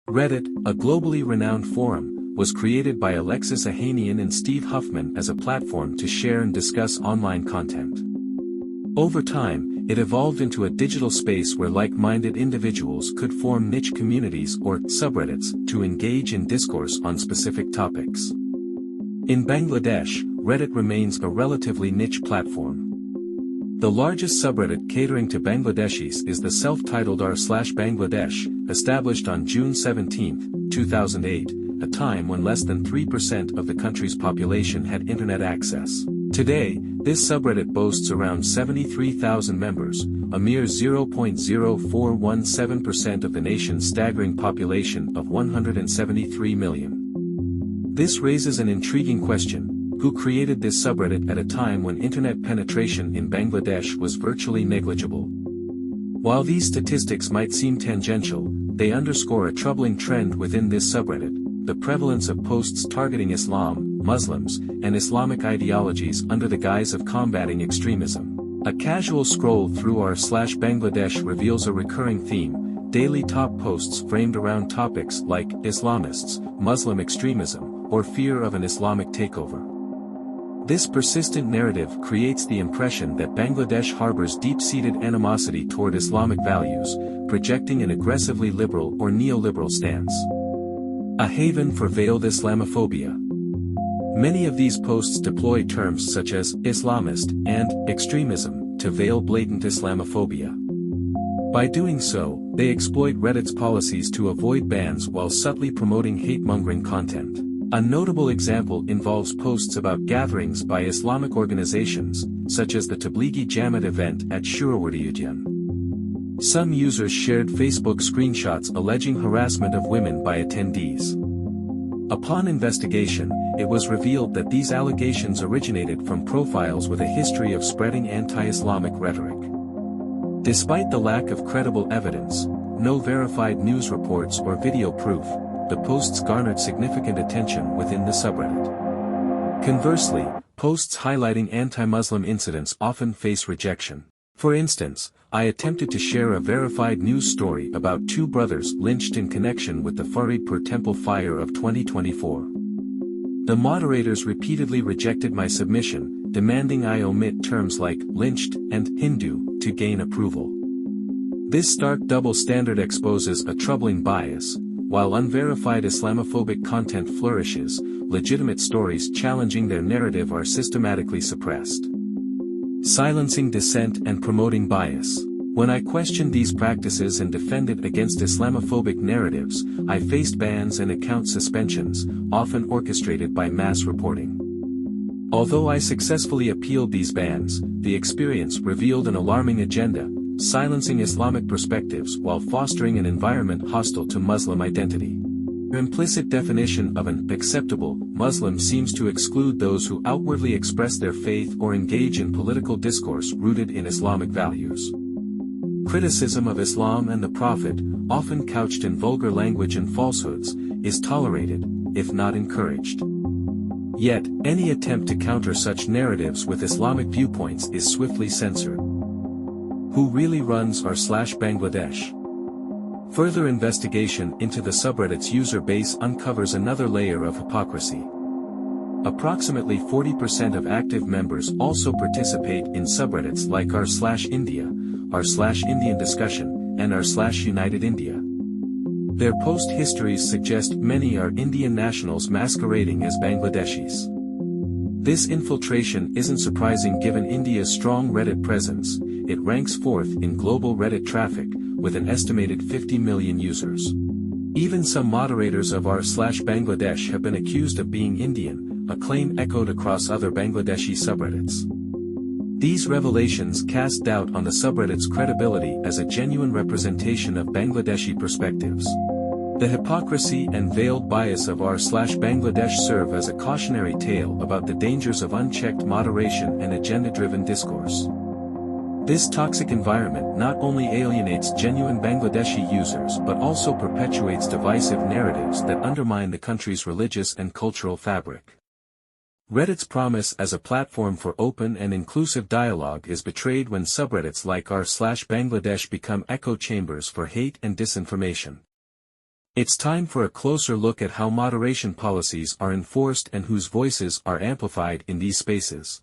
Reddit, a globally renowned forum, was created by Alexis Ohanian and Steve Huffman as a platform to share and discuss online content. Over time, it evolved into a digital space where like-minded individuals could form niche communities or subreddits to engage in discourse on specific topics. In Bangladesh, Reddit remains a relatively niche platform. The largest subreddit catering to Bangladeshis is the self-titled r/Bangladesh, established on June 17, 2008, a time when less than 3% of the country's population had internet access. Today, this subreddit boasts around 73,000 members, a mere 0.0417% of the nation's staggering population of 173 million. This raises an intriguing question: who created this subreddit at a time when internet penetration in Bangladesh was virtually negligible? While these statistics might seem tangential, they underscore a troubling trend within this subreddit: the prevalence of posts targeting Islam, Muslims, and Islamic ideologies under the guise of combating extremism. A casual scroll through r/Bangladesh reveals a recurring theme: daily top posts framed around topics like Islamists, Muslim extremism, or fear of an Islamic takeover. This persistent narrative creates the impression that Bangladesh harbors deep-seated animosity toward Islamic values, projecting an aggressively liberal or neoliberal stance. A haven for veiled Islamophobia. Many of these posts deploy terms such as Islamist and extremism to veil blatant Islamophobia. By doing so, they exploit Reddit's policies to avoid bans while subtly promoting hate-mongering content. A notable example involves posts about gatherings by Islamic organizations, such as the Tablighi Jamaat event at Shurawardiyujan. Some users shared Facebook screenshots alleging harassment of women by attendees. Upon investigation, it was revealed that these allegations originated from profiles with a history of spreading anti-Islamic rhetoric. Despite the lack of credible evidence, no verified news reports or video proof, the posts garnered significant attention within the subreddit. Conversely, posts highlighting anti-Muslim incidents often face rejection. For instance, I attempted to share a verified news story about two brothers lynched in connection with the Faridpur temple fire of 2024. The moderators repeatedly rejected my submission, demanding I omit terms like lynched and Hindu to gain approval. This stark double standard exposes a troubling bias. While unverified Islamophobic content flourishes, legitimate stories challenging their narrative are systematically suppressed. Silencing dissent and promoting bias. When I questioned these practices and defended against Islamophobic narratives, I faced bans and account suspensions, often orchestrated by mass reporting. Although I successfully appealed these bans, the experience revealed an alarming agenda: silencing Islamic perspectives while fostering an environment hostile to Muslim identity. The implicit definition of an acceptable Muslim seems to exclude those who outwardly express their faith or engage in political discourse rooted in Islamic values. Criticism of Islam and the Prophet, often couched in vulgar language and falsehoods, is tolerated, if not encouraged. Yet, any attempt to counter such narratives with Islamic viewpoints is swiftly censored. Who really runs r/Bangladesh? Further investigation into the subreddit's user base uncovers another layer of hypocrisy. Approximately 40% of active members also participate in subreddits like r/India, r/Indian discussion, and r/United India. Their post histories suggest many are Indian nationals masquerading as Bangladeshis. This infiltration isn't surprising given India's strong Reddit presence. It ranks fourth in global Reddit traffic, with an estimated 50 million users. Even some moderators of r/Bangladesh have been accused of being Indian, a claim echoed across other Bangladeshi subreddits. These revelations cast doubt on the subreddit's credibility as a genuine representation of Bangladeshi perspectives. The hypocrisy and veiled bias of r/Bangladesh serve as a cautionary tale about the dangers of unchecked moderation and agenda-driven discourse. This toxic environment not only alienates genuine Bangladeshi users but also perpetuates divisive narratives that undermine the country's religious and cultural fabric. Reddit's promise as a platform for open and inclusive dialogue is betrayed when subreddits like r/Bangladesh become echo chambers for hate and disinformation. It's time for a closer look at how moderation policies are enforced and whose voices are amplified in these spaces.